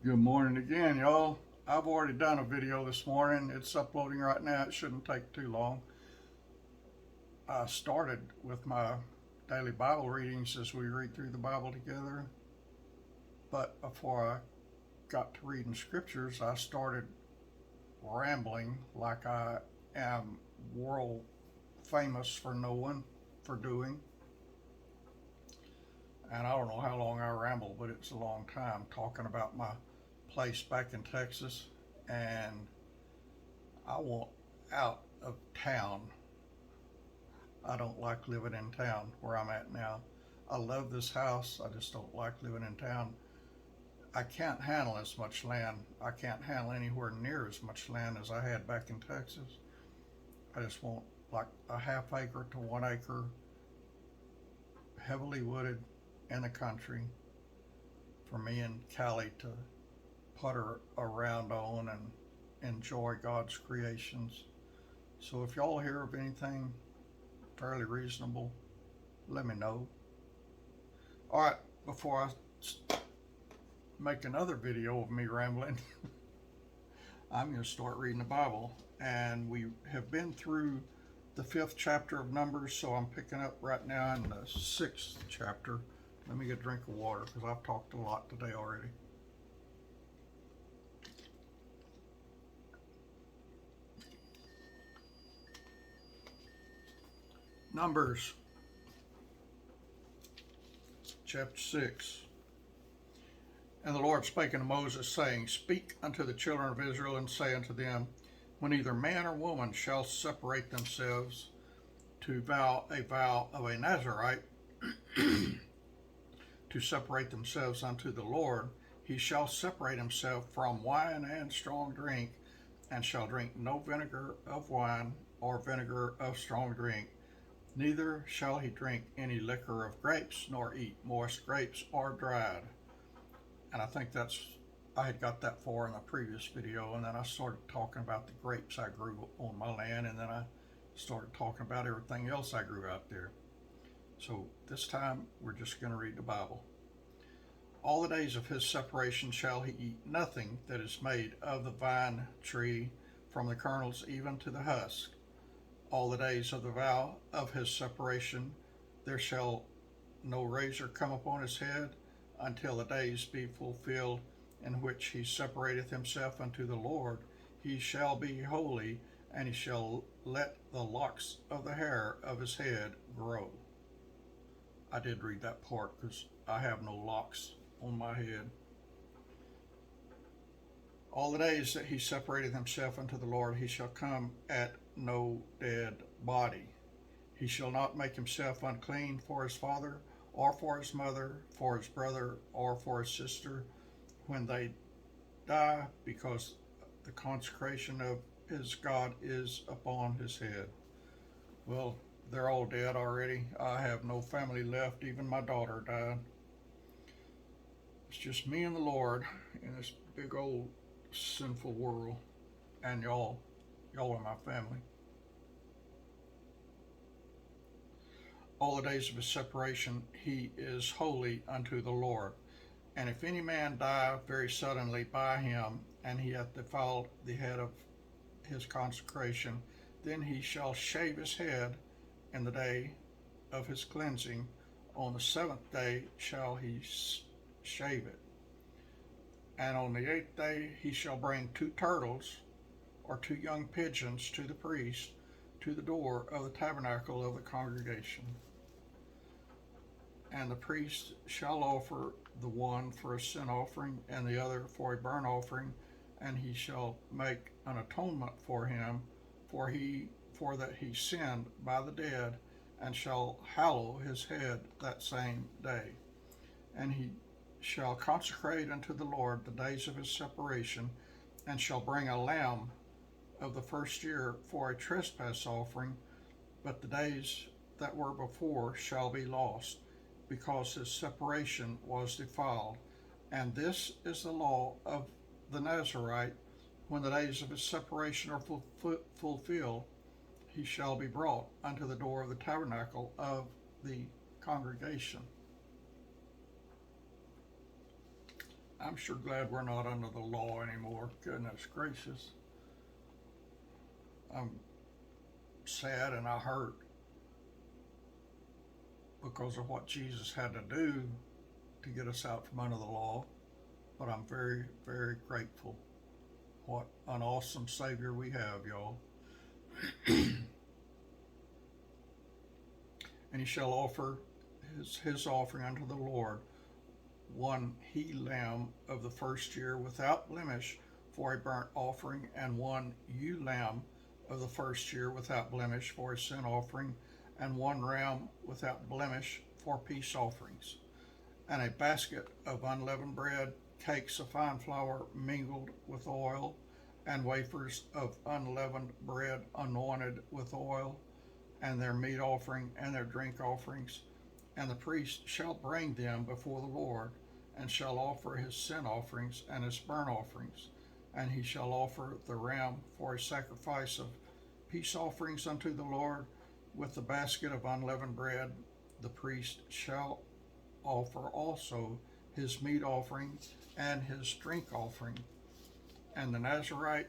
Good morning again, y'all. I've already done a video this morning. It's uploading right now. It shouldn't take too long. I started with my daily Bible readings as we read through the Bible together. But before I got to reading scriptures, I started rambling like I am world famous for knowing, for doing. And I don't know how long I ramble, but it's a long time talking about my place back in Texas. And I want out of town. I don't like living in town where I'm at now. I love this house. I just don't like living in town. I can't handle as much land. I can't handle anywhere near as much land as I had back in Texas. I just want like a half acre to 1 acre, heavily wooded in the country for me and Callie to putter around on and enjoy God's creations. So if y'all hear of anything fairly reasonable, let me know. All right, before I make another video of me rambling, I'm going to start reading the Bible. And we have been through the 5th chapter of Numbers, so I'm picking up right now in the 6th chapter. Let me get a drink of water because I've talked a lot today already. Numbers chapter 6. And the Lord spake unto Moses, saying, Speak unto the children of Israel, and say unto them, When either man or woman shall separate themselves to vow a vow of a Nazarite, to separate themselves unto the Lord, he shall separate himself from wine and strong drink, and shall drink no vinegar of wine or vinegar of strong drink, neither shall he drink any liquor of grapes, nor eat moist grapes or dried. And I think I had got that far in the previous video, and then I started talking about the grapes I grew on my land, and then I started talking about everything else I grew out there. So this time we're just going to read the Bible. All the days of his separation shall he eat nothing that is made of the vine tree, from the kernels even to the husk. All the days of the vow of his separation there shall no razor come upon his head, until the days be fulfilled in which he separateth himself unto the Lord. He shall be holy, and he shall let the locks of the hair of his head grow. I did read that part because I have no locks on my head. All the days that he separated himself unto the Lord, he shall come at no dead body. He shall not make himself unclean for his father, or for his mother, for his brother, or for his sister, when they die, because the consecration of his God is upon his head. Well, they're all dead already. I have no family left. Even my daughter died. It's just me and the Lord in this big old sinful world, and y'all are my family. All the days of his separation he is holy unto the Lord. And if any man die very suddenly by him, and he hath defiled the head of his consecration, then he shall shave his head in the day of his cleansing. On the 7th day shall he shave it. And on the 8th day he shall bring 2 turtles or 2 young pigeons to the priest, to the door of the tabernacle of the congregation. And the priest shall offer the one for a sin offering, and the other for a burnt offering, and he shall make an atonement for him, for that he sinned by the dead, and shall hallow his head that same day. And he shall consecrate unto the Lord the days of his separation, and shall bring a lamb of the first year for a trespass offering, but the days that were before shall be lost, because his separation was defiled. And this is the law of the Nazarite. When the days of his separation are fulfilled, he shall be brought unto the door of the tabernacle of the congregation. I'm sure glad we're not under the law anymore. Goodness gracious. I'm sad and I hurt because of what Jesus had to do to get us out from under the law. But I'm very, very grateful. What an awesome Savior we have, y'all. And he shall offer his offering unto the Lord, one he lamb of the first year without blemish for a burnt offering, and one ewe lamb of the first year without blemish for a sin offering, and one ram without blemish for peace offerings, and a basket of unleavened bread, cakes of fine flour mingled with oil, and wafers of unleavened bread anointed with oil, and their meat offering and their drink offerings. And the priest shall bring them before the Lord, and shall offer his sin offerings and his burnt offerings. And he shall offer the ram for a sacrifice of peace offerings unto the Lord, with the basket of unleavened bread. The priest shall offer also his meat offering and his drink offering. And the Nazarite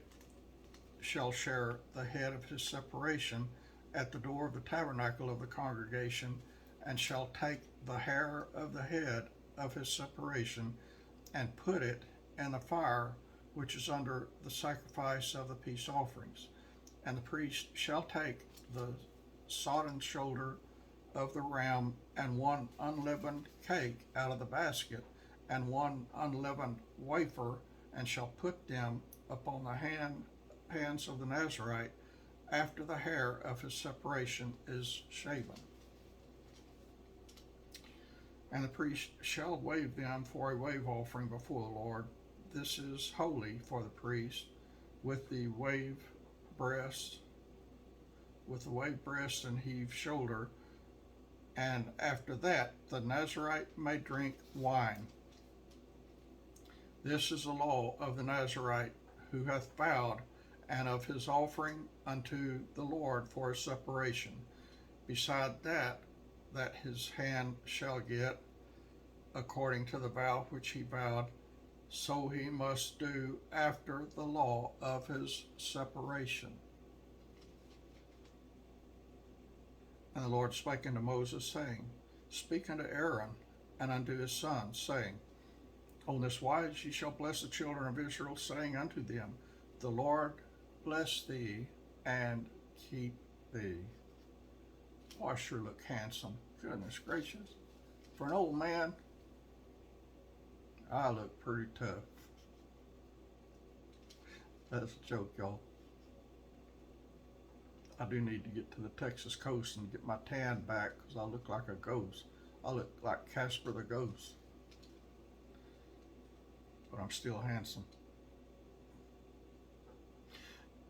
shall share the head of his separation at the door of the tabernacle of the congregation, and shall take the hair of the head of his separation, and put it in the fire which is under the sacrifice of the peace offerings. And the priest shall take the sodden shoulder of the ram, and one unleavened cake out of the basket, and one unleavened wafer, and shall put them upon the hands of the Nazarite after the hair of his separation is shaven. And the priest shall wave them for a wave offering before the Lord. This is holy for the priest, with the wave breast, and heave shoulder. And after that, the Nazarite may drink wine. This is the law of the Nazarite who hath vowed, and of his offering unto the Lord for his separation. Beside that his hand shall get, according to the vow which he vowed, so he must do after the law of his separation. And the Lord spake unto Moses, saying, Speak unto Aaron and unto his sons, saying, On this wise ye shall bless the children of Israel, saying unto them, The Lord bless thee and keep thee. Oh, I sure look handsome. Goodness gracious. For an old man, I look pretty tough. That's a joke, y'all. I do need to get to the Texas coast and get my tan back, because I look like a ghost. I look like Casper the Ghost. But I'm still handsome.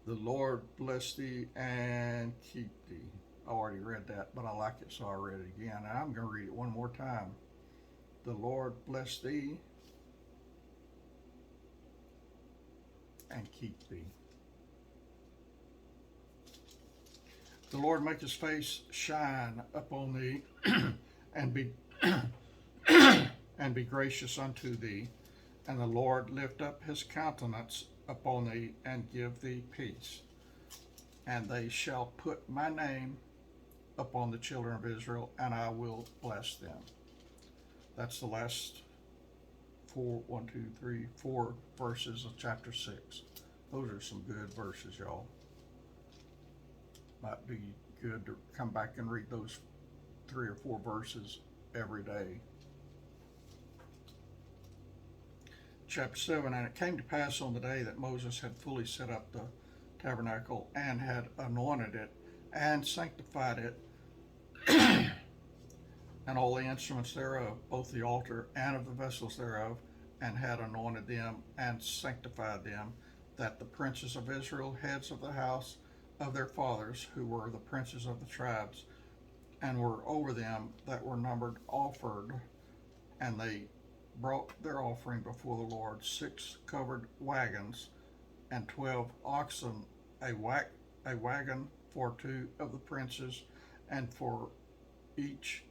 The Lord bless thee and keep thee. I already read that, but I like it, so I read it again. And I'm going to read it one more time. The Lord bless thee and keep thee. The Lord make his face shine upon thee and be and be gracious unto thee. And the Lord lift up his countenance upon thee and give thee peace. And they shall put my name upon the children of Israel, and I will bless them. That's the last four verses of chapter 6. Those are some good verses, y'all. Might be good to come back and read those 3 or 4 verses every day. Chapter 7, And it came to pass on the day that Moses had fully set up the tabernacle, and had anointed it, and sanctified it, and all the instruments thereof, both the altar and of the vessels thereof, and had anointed them, and sanctified them, that the princes of Israel, heads of the house of their fathers, who were the princes of the tribes, and were over them that were numbered, offered, and they brought their offering before the Lord, 6 covered wagons, and 12 oxen, a wagon for 2 of the princes, and for each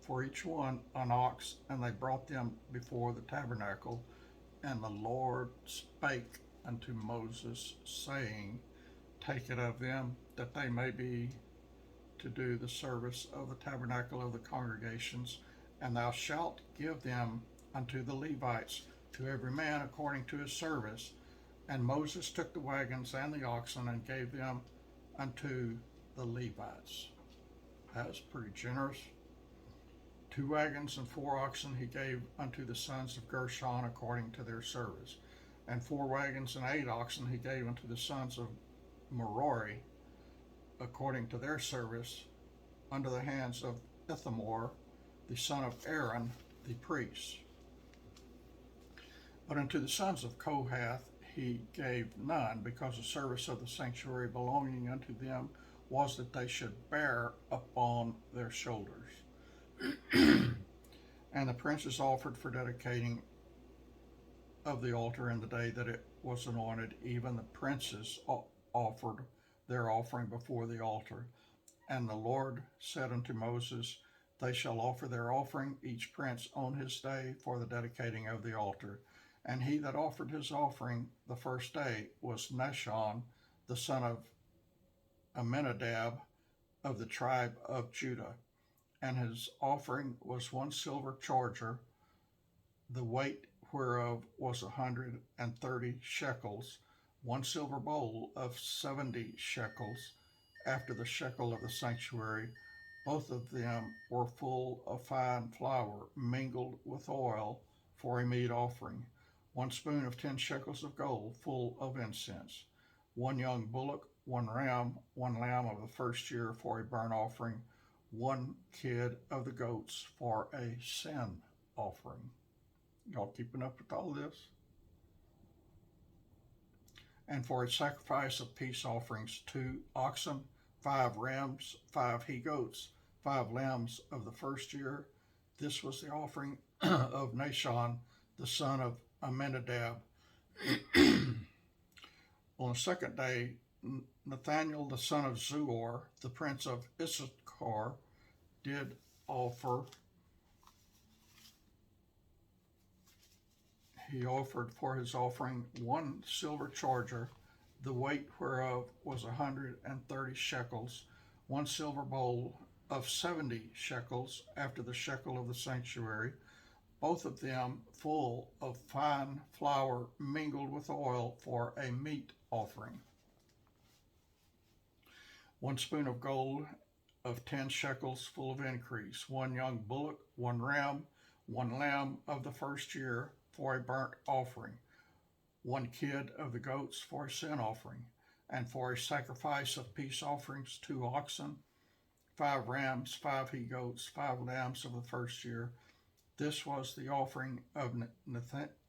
for each one an ox, and they brought them before the tabernacle. And the Lord spake unto Moses, saying, Take it of them, that they may be to do the service of the tabernacle of the congregations, and thou shalt give them unto the Levites, to every man according to his service. And Moses took the wagons and the oxen and gave them unto the Levites. That's pretty generous. 2 wagons and 4 oxen he gave unto the sons of Gershon according to their service. And 4 wagons and 8 oxen he gave unto the sons of Merari according to their service, under the hands of Ithamar, the son of Aaron, the priest. But unto the sons of Kohath he gave none, because the service of the sanctuary belonging unto them was that they should bear upon their shoulders. And the princes offered for dedicating of the altar in the day that it was anointed. Even the princes offered their offering before the altar. And the Lord said unto Moses, They shall offer their offering, each prince on his day, for the dedicating of the altar. And he that offered his offering the first day was Nahshon, the son of Amminadab, of the tribe of Judah. And his offering was 1 silver charger, the weight whereof was 130 shekels, 1 silver bowl of 70 shekels, after the shekel of the sanctuary. Both of them were full of fine flour, mingled with oil, for a meat offering. 1 spoon of 10 shekels of gold, full of incense. 1 young bullock, 1 ram, 1 lamb of the first year for a burnt offering. 1 kid of the goats for a sin offering. Y'all keeping up with all this? And for a sacrifice of peace offerings, 2 oxen, 5 rams, 5 he-goats, 5 lambs of the first year. This was the offering of Nahshon, the son of Amminadab. On the second day, Nathaniel, the son of Zuor, the prince of Issachar, did offer. He offered for his offering 1 silver charger, the weight whereof was 130 shekels, 1 silver bowl of 70 shekels, after the shekel of the sanctuary, both of them full of fine flour mingled with oil, for a meat offering. 1 spoon of gold of 10 shekels, full of increase. 1 young bullock, 1 ram, 1 lamb of the first year, for a burnt offering. 1 kid of the goats for a sin offering. And for a sacrifice of peace offerings, 2 oxen, 5 rams, 5 he-goats, 5 lambs of the first year. This was the offering of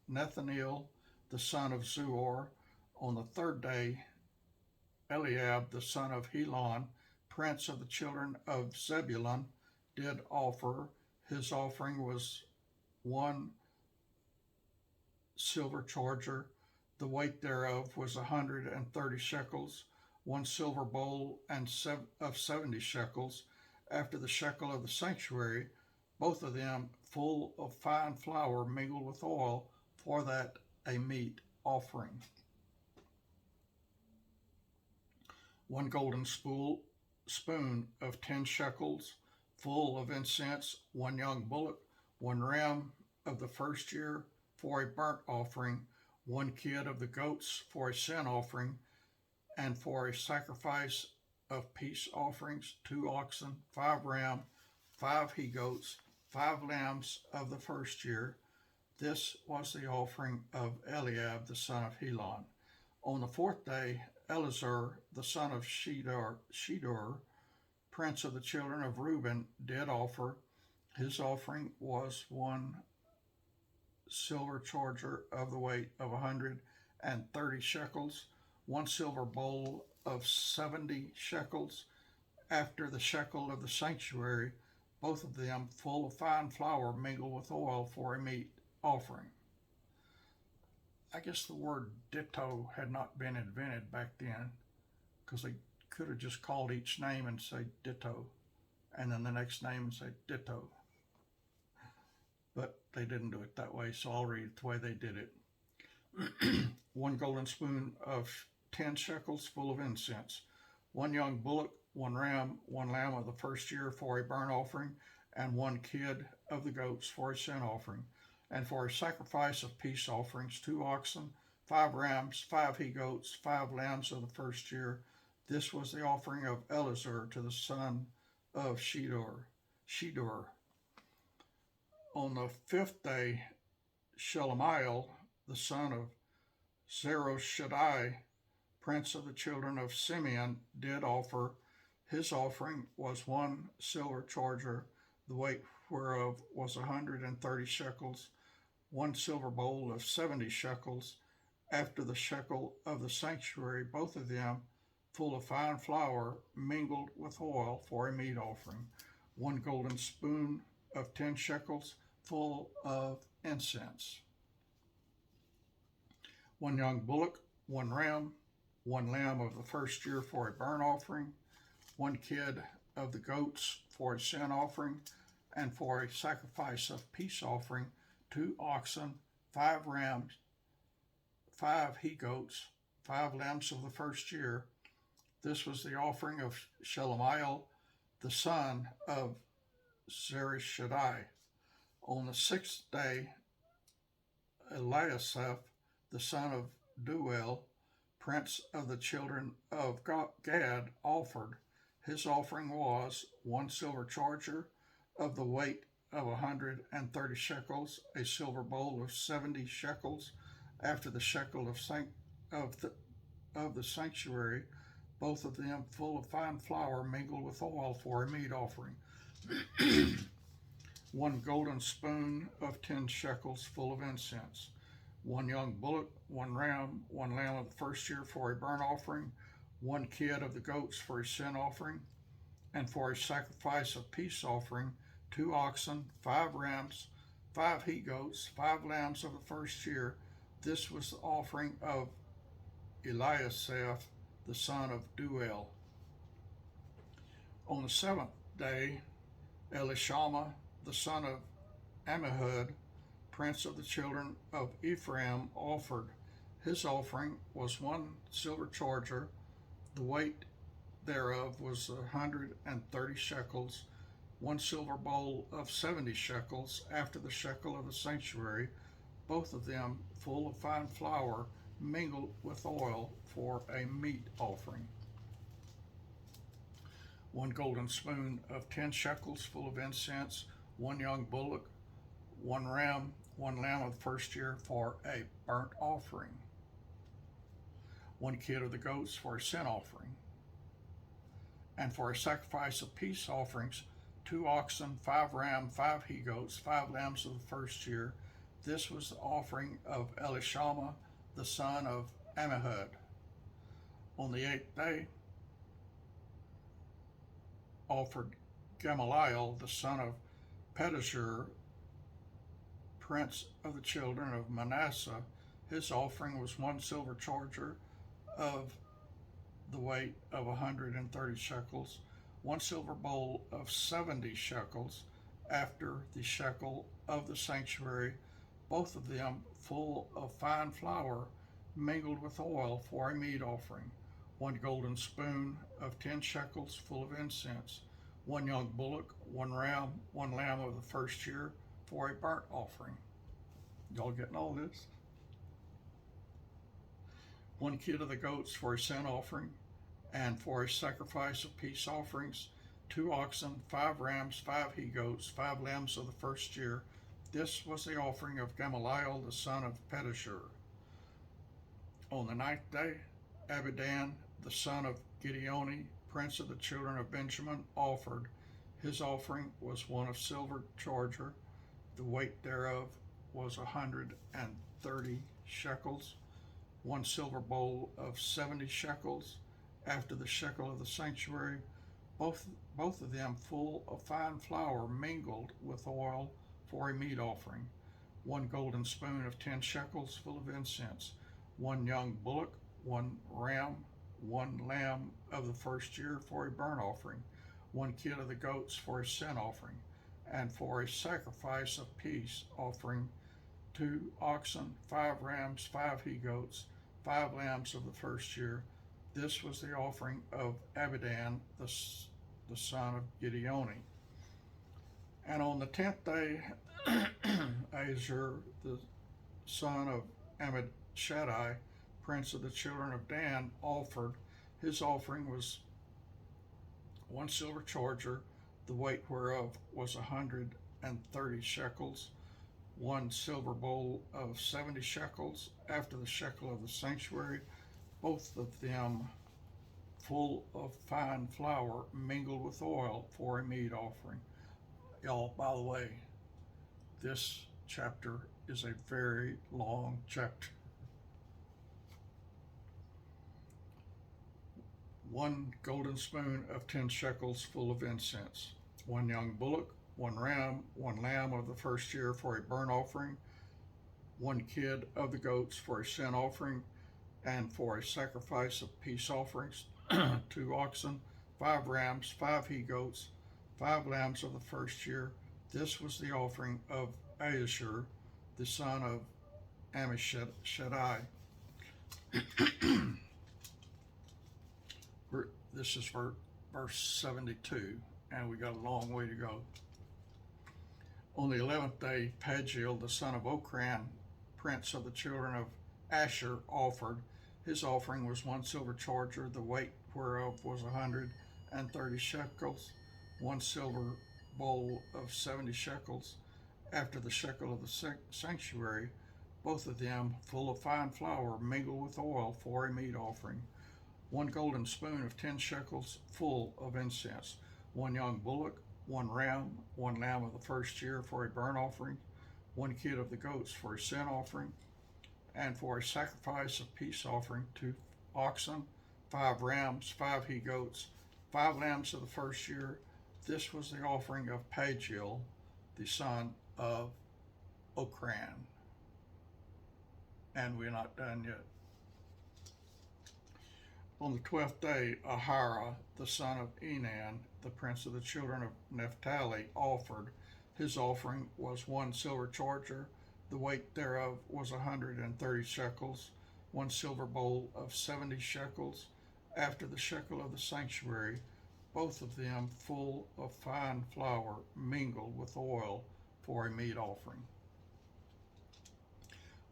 Nathaniel, the son of Zuor. On the third day, Eliab, the son of Helon, prince of the children of Zebulun, did offer. His offering was 1 silver charger, the weight thereof was 130 shekels, 1 silver bowl of 70 shekels, after the shekel of the sanctuary, both of them full of fine flour mingled with oil, for that a meat offering. 1 golden spoon of 10 shekels, full of incense. 1 young bullock, 1 ram of the first year, for a burnt offering. 1 kid of the goats for a sin offering. And for a sacrifice of peace offerings, 2 oxen, 5 ram, 5 he-goats, 5 lambs of the first year. This was the offering of Eliab, the son of Helon. On the 4th day, Eleazar, the son of Shedeur, prince of the children of Reuben, did offer. His offering was 1 silver charger of the weight of 130 shekels, 1 silver bowl of 70 shekels, after the shekel of the sanctuary, both of them full of fine flour mingled with oil, for a meat offering. I guess the word ditto had not been invented back then, because they could have just called each name and say ditto, and then the next name and say ditto. they didn't do it that way, so I'll read it the way they did it. 1 golden spoon of 10 shekels full of incense, 1 young bullock, 1 ram, 1 lamb of the first year for a burnt offering, and 1 kid of the goats for a sin offering, and for a sacrifice of peace offerings, 2 oxen, 5 rams, 5 he-goats, 5 lambs of the first year. This was the offering of Eleazar to the son of Shedeur. On the 5th day, Shelemiel, the son of Zeroshadai, prince of the children of Simeon, did offer. His offering was 1 silver charger, the weight whereof was 130 shekels, 1 silver bowl of 70 shekels, after the shekel of the sanctuary, both of them full of fine flour mingled with oil for a meat offering, 1 golden spoon of 10 shekels full of incense, 1 young bullock, 1 ram, 1 lamb of the first year for a burnt offering, 1 kid of the goats for a sin offering, and for a sacrifice of peace offering, 2 oxen, 5 rams, 5 he-goats, 5 lambs of the first year. This was the offering of Shelemiel, the son of Zeroshadai. On the 6th day, Eliasaph, the son of Deuel, prince of the children of Gad, offered. His offering was 1 silver charger of the weight of 130 shekels, a silver bowl of 70 shekels, after the shekel of the sanctuary, both of them full of fine flour mingled with oil for a meat offering. 1 golden spoon of 10 shekels full of incense, 1 young bullock, 1 ram, 1 lamb of the first year for a burnt offering, 1 kid of the goats for a sin offering, and for a sacrifice of peace offering, 2 oxen, 5 rams, 5 he-goats, 5 lambs of the first year. This was the offering of Eliasaph, the son of Deuel. On the 7th day, Elishama, the son of Ammihud, prince of the children of Ephraim, offered. His offering was 1 silver charger, the weight thereof was 130 shekels, 1 silver bowl of 70 shekels, after the shekel of the sanctuary, both of them full of fine flour mingled with oil for a meat offering. 1 golden spoon of 10 shekels full of incense, 1 young bullock, 1 ram, 1 lamb of the first year for a burnt offering, 1 kid of the goats for a sin offering, and for a sacrifice of peace offerings, 2 oxen, 5 rams, 5 he-goats, 5 lambs of the first year. This was the offering of Elishama, the son of Ammihud. On the 8th day, offered Gamaliel, the son of Pedahzur, prince of the children of Manasseh. His offering was 1 silver charger of the weight of 130 shekels, 1 silver bowl of 70 shekels, after the shekel of the sanctuary, both of them full of fine flour mingled with oil for a meat offering, 1 golden spoon of 10 shekels full of incense, 1 young bullock, 1 ram, 1 lamb of the first year for a burnt offering. Y'all getting all this? 1 kid of the goats for a sin offering, and for a sacrifice of peace offerings, 2 oxen, 5 rams, 5 he-goats, 5 lambs of the first year. This was the offering of Gamaliel, the son of Pedahzur. On the 9th day, Abidan, the son of Gideoni, prince of the children of Benjamin, offered. His offering was 1 silver charger, the weight thereof was 130 shekels, 1 silver bowl of 70 shekels, after the shekel of the sanctuary, both of them full of fine flour mingled with oil for a meat offering, 1 golden spoon of 10 shekels full of incense, 1 young bullock, 1 ram, 1 lamb of the first year for a burnt offering, 1 kid of the goats for a sin offering, and for a sacrifice of peace offering 2 oxen, 5 rams, 5 he-goats, 5 lambs of the first year. This was the offering of Abidan, the son of Gideoni. And on the 10th day, Azur, the son of Ammishaddai, prince of the children of Dan, offered. His offering was 1 silver charger, the weight whereof was 130 shekels, 1 silver bowl of 70 shekels, after the shekel of the sanctuary, both of them full of fine flour mingled with oil for a meat offering. Y'all, by the way, this chapter is a very long chapter. 1 golden spoon of 10 shekels full of incense, 1 young bullock, 1 ram, 1 lamb of the first year for a burnt offering, 1 kid of the goats for a sin offering, and for a sacrifice of peace offerings, 2 oxen, 5 rams, 5 he-goats, 5 lambs of the first year. This was the offering of Azur, the son of Ammishaddai. This is for verse 72, and we got a long way to go. On the 11th day, Pagiel, the son of Okran, prince of the children of Asher, offered. His offering was 1 silver charger, the weight whereof was 130 shekels, 1 silver bowl of 70 shekels, after the shekel of the sanctuary, both of them full of fine flour mingled with oil for a meat offering, 1 golden spoon of 10 shekels full of incense, 1 young bullock, 1 ram, 1 lamb of the first year for a burnt offering, 1 kid of the goats for a sin offering, and for a sacrifice of peace offering, 2 oxen, 5 rams, 5 he-goats, 5 lambs of the first year. This was the offering of Pagiel, the son of Okran. And we're not done yet. On the 12th day, Ahira, the son of Enan, the prince of the children of Naphtali, offered. His offering was 1 silver charger, the weight thereof was 130 shekels, 1 silver bowl of 70 shekels, after the shekel of the sanctuary, both of them full of fine flour mingled with oil for a meat offering.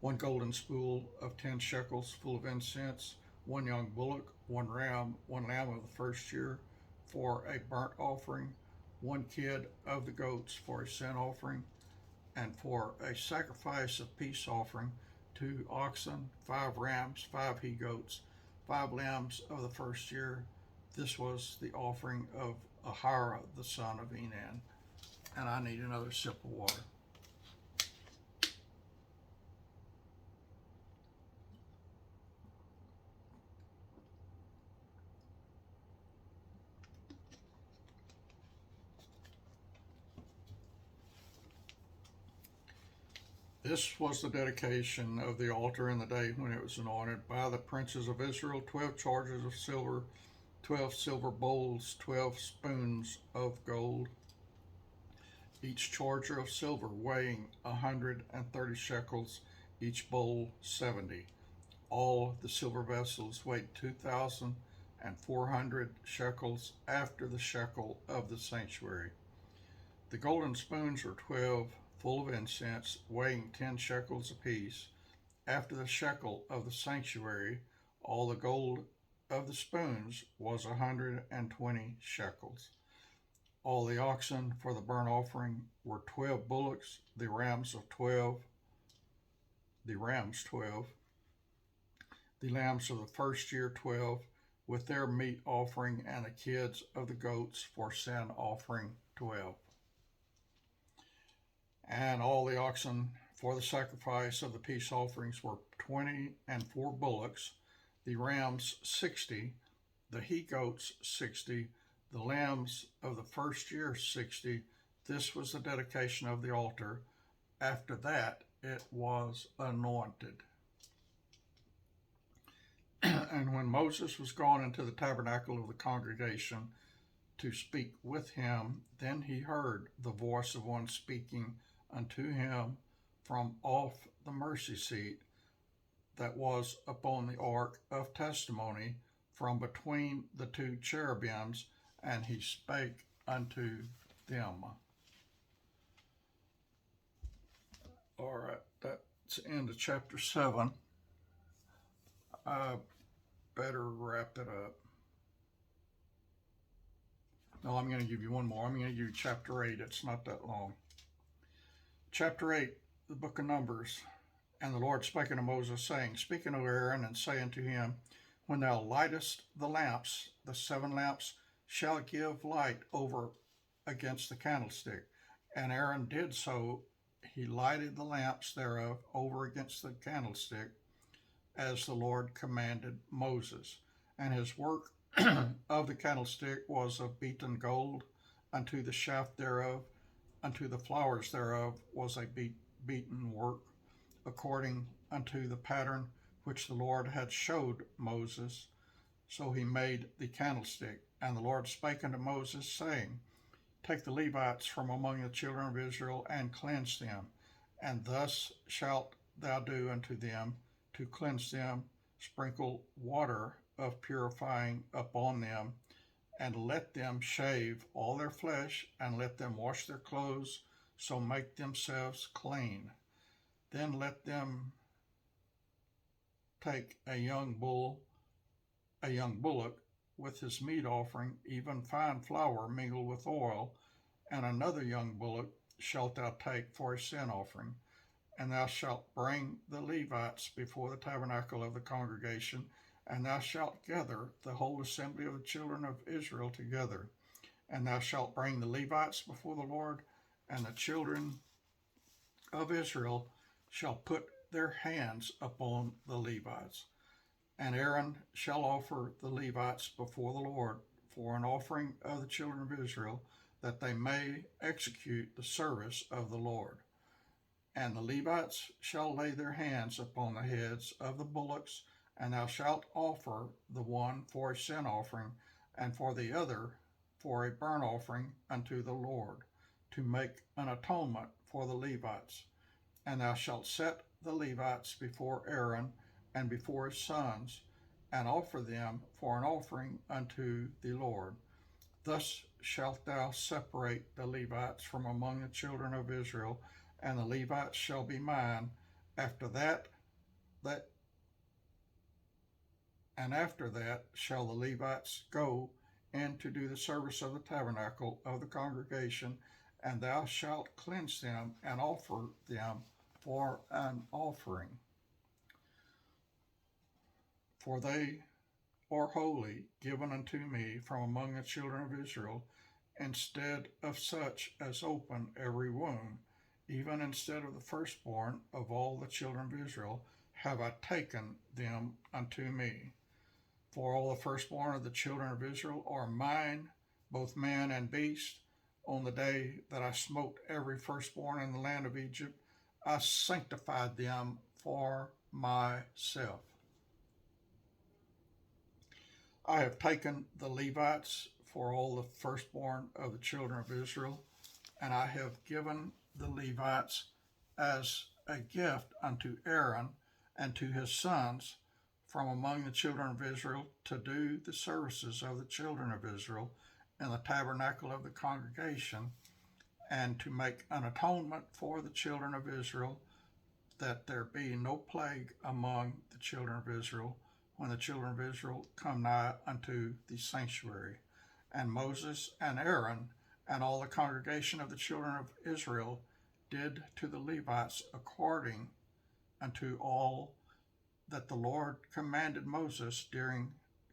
1 golden spool of 10 shekels full of incense, 1 young bullock, 1 ram, 1 lamb of the first year for a burnt offering, 1 kid of the goats for a sin offering, and for a sacrifice of peace offering, 2 oxen, 5 rams, 5 he-goats, 5 lambs of the first year. This was the offering of Ahira, the son of Enan. And I need another sip of water. This was the dedication of the altar in the day when it was anointed by the princes of Israel: 12 chargers of silver, 12 silver bowls, 12 spoons of gold, each charger of silver weighing 130 shekels, each bowl 70. All the silver vessels weighed 2,400 shekels, after the shekel of the sanctuary. The golden spoons were 12, full of incense, weighing 10 shekels apiece, after the shekel of the sanctuary. All the gold of the spoons was 120 shekels. All the oxen for the burnt offering were 12 bullocks, the rams 12, the lambs of the first year 12, with their meat offering, and the kids of the goats for sin offering 12. And all the oxen for the sacrifice of the peace offerings were 20, and 4 bullocks, the rams 60, the he-goats 60, the lambs of the first year 60. This was the dedication of the altar. After that, it was anointed. And when Moses was gone into the tabernacle of the congregation, to speak with him. Then he heard the voice of one speaking unto him from off the mercy seat that was upon the ark of testimony, from between the two cherubims, and he spake unto them. All right, that's the end of chapter 7. I better wrap it up. No, I'm going to give you one more. I'm going to give you chapter 8. It's not that long. Chapter 8, the book of Numbers. And the Lord spake unto Moses, saying, Speak unto Aaron, and say unto him, When thou lightest the lamps, the 7 lamps shall give light over against the candlestick. And Aaron did so. He lighted the lamps thereof over against the candlestick, as the Lord commanded Moses. And his work of the candlestick was of beaten gold. Unto the shaft thereof, unto the flowers thereof was a beaten work, according unto the pattern which the Lord had showed Moses. So he made the candlestick. And the Lord spake unto Moses, saying, Take the Levites from among the children of Israel, and cleanse them. And thus shalt thou do unto them, to cleanse them. Sprinkle water of purifying upon them, and let them shave all their flesh, and let them wash their clothes, so make themselves clean. Then let them take a young bullock, with his meat offering, even fine flour mingled with oil, and another young bullock shalt thou take for a sin offering. And thou shalt bring the Levites before the tabernacle of the congregation, and thou shalt gather the whole assembly of the children of Israel together. And thou shalt bring the Levites before the Lord, and the children of Israel shall put their hands upon the Levites. And Aaron shall offer the Levites before the Lord for an offering of the children of Israel, that they may execute the service of the Lord. And the Levites shall lay their hands upon the heads of the bullocks, and thou shalt offer the one for a sin offering, and for the other for a burnt offering unto the Lord, to make an atonement for the Levites. And thou shalt set the Levites before Aaron and before his sons, and offer them for an offering unto the Lord. Thus shalt thou separate the Levites from among the children of Israel, and the Levites shall be mine. After that shall the Levites go in to do the service of the tabernacle of the congregation, and thou shalt cleanse them and offer them for an offering. For they are holy, given unto me from among the children of Israel, instead of such as open every womb, even instead of the firstborn of all the children of Israel, have I taken them unto me. For all the firstborn of the children of Israel are mine, both man and beast. On the day that I smote every firstborn in the land of Egypt, I sanctified them for myself. I have taken the Levites for all the firstborn of the children of Israel, and I have given the Levites as a gift unto Aaron and to his sons from among the children of Israel, to do the services of the children of Israel in the tabernacle of the congregation, and to make an atonement for the children of Israel, that there be no plague among the children of Israel, when the children of Israel come nigh unto the sanctuary. And Moses and Aaron and all the congregation of the children of Israel did to the Levites according unto all that the Lord commanded Moses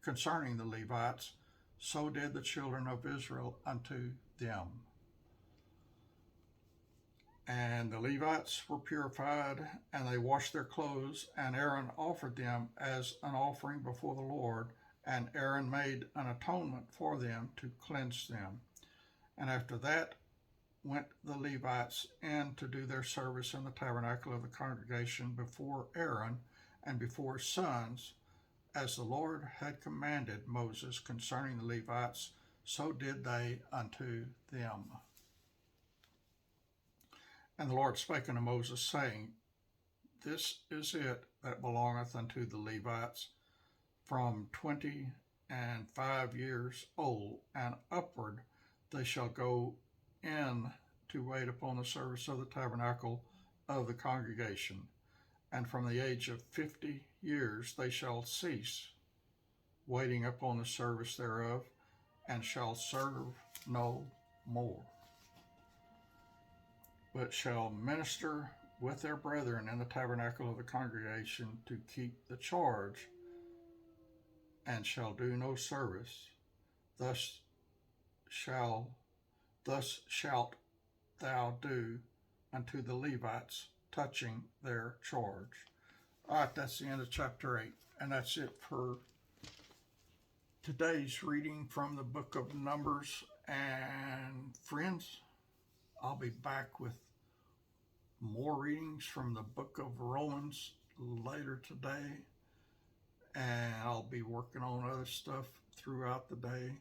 concerning the Levites, so did the children of Israel unto them. And the Levites were purified, and they washed their clothes, and Aaron offered them as an offering before the Lord, and Aaron made an atonement for them to cleanse them. And after that went the Levites in to do their service in the tabernacle of the congregation before Aaron and before his sons, as the Lord had commanded Moses concerning the Levites, so did they unto them. And the Lord spake unto Moses, saying, This is it that belongeth unto the Levites from 20 and 5 years old, and upward they shall go in to wait upon the service of the tabernacle of the congregation. And from the age of 50 years they shall cease waiting upon the service thereof, and shall serve no more, but shall minister with their brethren in the tabernacle of the congregation to keep the charge, and shall do no service. Thus shalt thou do unto the Levites touching their charge. All right, that's the end of chapter 8, and that's it for today's reading from the book of Numbers. And friends, I'll be back with more readings from the book of Romans later today, and I'll be working on other stuff throughout the day.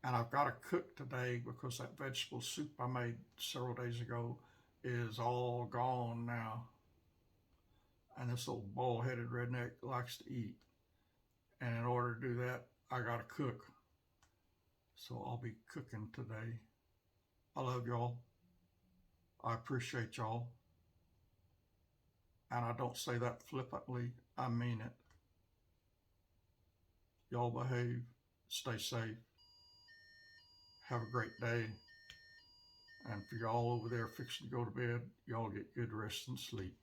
And I've got to cook today because that vegetable soup I made several days ago is all gone now. And this little bald-headed redneck likes to eat. And in order to do that, I got to cook. So I'll be cooking today. I love y'all. I appreciate y'all. And I don't say that flippantly. I mean it. Y'all behave. Stay safe. Have a great day. And for y'all over there fixing to go to bed, y'all get good rest and sleep.